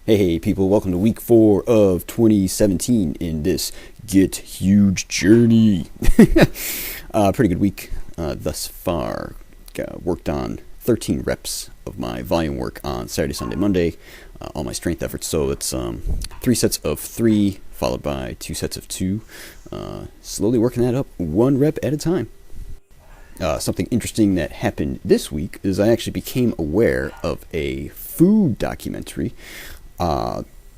Hey people, welcome to week 4 of 2017 in this Get Huge journey. Pretty good week thus far. Worked on 13 reps of my volume work on Saturday, Sunday, Monday, all my strength efforts. So it's 3 sets of 3 followed by 2 sets of 2. Slowly working that up 1 rep at a time. Something interesting that happened this week is I actually became aware of a food documentary.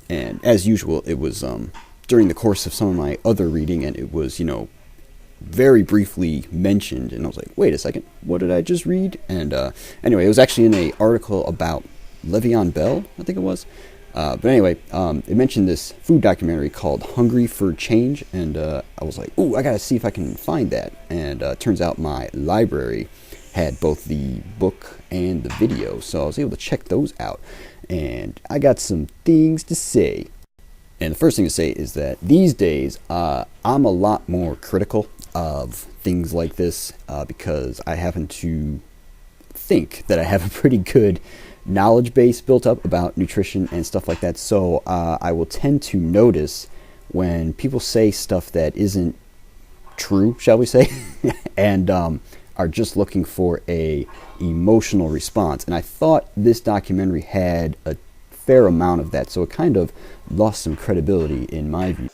And as usual, it was during the course of some of my other reading, and it was, very briefly mentioned, and I was like, wait a second, what did I just read? And anyway, it was actually in an article about Le'Veon Bell, I think it was. But anyway, it mentioned this food documentary called Hungry for Change, and I was like, ooh, I gotta see if I can find that. And turns out my library had both the book and the video, so I was able to check those out. And I got some things to say. And the first thing to say is that these days, I'm a lot more critical of things like this because I happen to think that I have a pretty good knowledge base built up about nutrition and stuff like that. So I will tend to notice when people say stuff that isn't true, shall we say, and are just looking for a emotional response. And I thought this documentary had a fair amount of that, so it kind of lost some credibility in my view.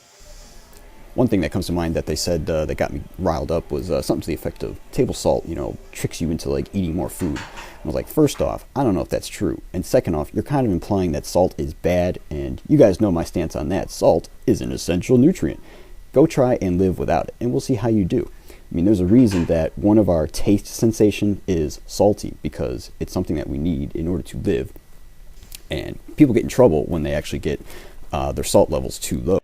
One thing that comes to mind that they said that got me riled up was something to the effect of table salt, tricks you into eating more food. I was like, first off, I don't know if that's true. And second off, you're kind of implying that salt is bad, and you guys know my stance on that. Salt is an essential nutrient. Go try and live without it, and we'll see how you do. I mean, there's a reason that one of our taste sensation is salty, because it's something that we need in order to live. And people get in trouble when they actually get their salt levels too low.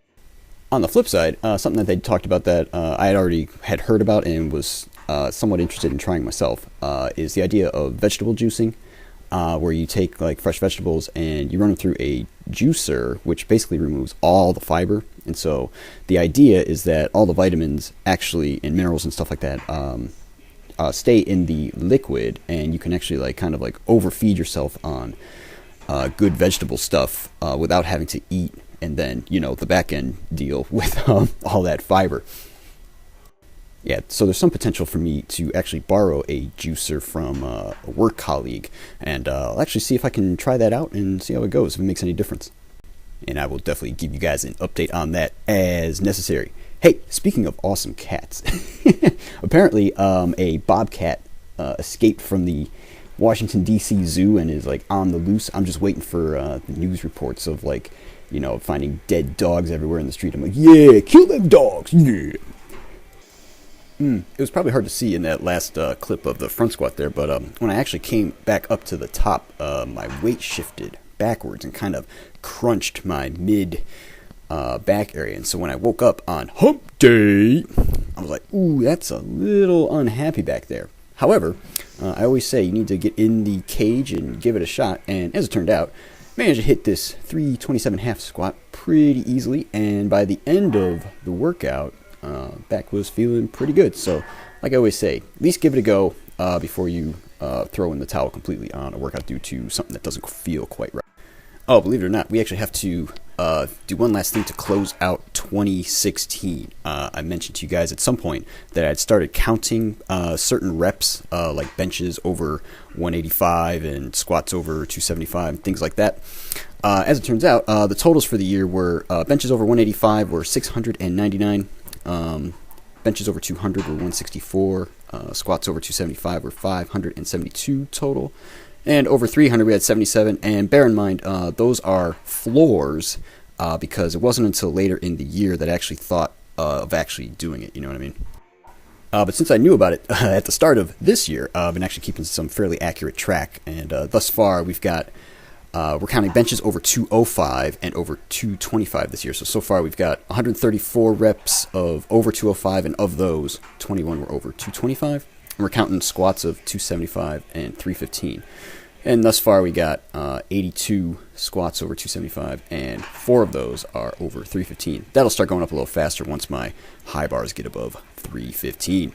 On the flip side, something that they talked about that I had already heard about and was somewhat interested in trying myself is the idea of vegetable juicing, where you take fresh vegetables and you run them through a juicer, which basically removes all the fiber. And so the idea is that all the vitamins actually and minerals and stuff like that stay in the liquid, and you can actually overfeed yourself on good vegetable stuff without having to eat and then the back end deal with all that fiber. Yeah, so there's some potential for me to actually borrow a juicer from a work colleague, and I'll actually see if I can try that out and see how it goes, if it makes any difference. And I will definitely give you guys an update on that as necessary. Hey, speaking of awesome cats, apparently a bobcat escaped from the Washington, D.C. zoo and is on the loose. I'm just waiting for the news reports of finding dead dogs everywhere in the street. I'm like, yeah, kill them dogs, yeah. It was probably hard to see in that last clip of the front squat there, but when I actually came back up to the top, my weight shifted backwards and kind of crunched my mid back area. And so when I woke up on hump day, I was like, ooh, that's a little unhappy back there. However, I always say you need to get in the cage and give it a shot, and as it turned out, managed to hit this 327.5 squat pretty easily, and by the end of the workout, back was feeling pretty good. So like I always say, at least give it a go before you throw in the towel completely on a workout due to something that doesn't feel quite right. Oh, believe it or not, we actually have to do one last thing to close out 2016. I mentioned to you guys at some point that I'd started counting certain reps, like benches over 185 and squats over 275 and things like that. As it turns out, the totals for the year were benches over 185 were 699, benches over 200 were 164, squats over 275 were 572 total. And over 300, we had 77. And bear in mind, those are floors because it wasn't until later in the year that I actually thought of actually doing it. You know what I mean? But since I knew about it at the start of this year, I've been actually keeping some fairly accurate track. And thus far, we've got, we're counting benches over 205 and over 225 this year. So far, we've got 134 reps of over 205, and of those, 21 were over 225. And we're counting squats of 275 and 315. And thus far, we got 82 squats over 275, and 4 of those are over 315. That'll start going up a little faster once my high bars get above 315.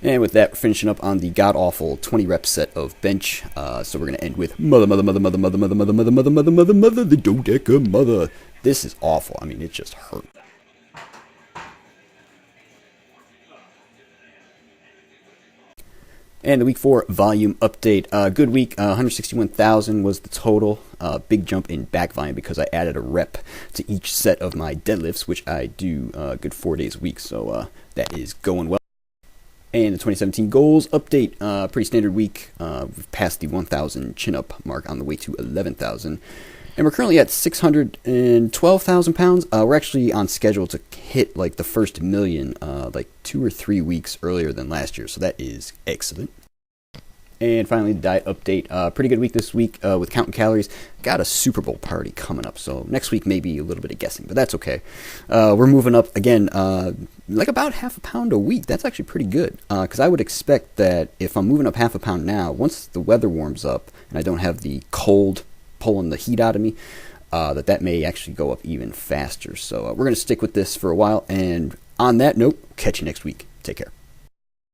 And with that, we're finishing up on the god-awful 20 rep set of bench. So we're going to end with mother, the dodeca mother. This is awful. I mean, it just hurt. And the week 4 volume update. Good week. 161,000 was the total. Big jump in back volume because I added a rep to each set of my deadlifts, which I do a good 4 days a week. So that is going well. And the 2017 goals update. Pretty standard week. We've passed the 1,000 chin-up mark on the way to 11,000. And we're currently at 612,000 pounds. We're actually on schedule to hit like the first million like 2 or 3 weeks earlier than last year. So that is excellent. And finally, the diet update. Pretty good week this week with counting calories. Got a Super Bowl party coming up. So next week, maybe a little bit of guessing, but that's okay. We're moving up again, like about half a pound a week. That's actually pretty good. Because I would expect that if I'm moving up half a pound now, once the weather warms up and I don't have the cold pulling the heat out of me, that may actually go up even faster. So we're going to stick with this for a while. And on that note, catch you next week. Take care.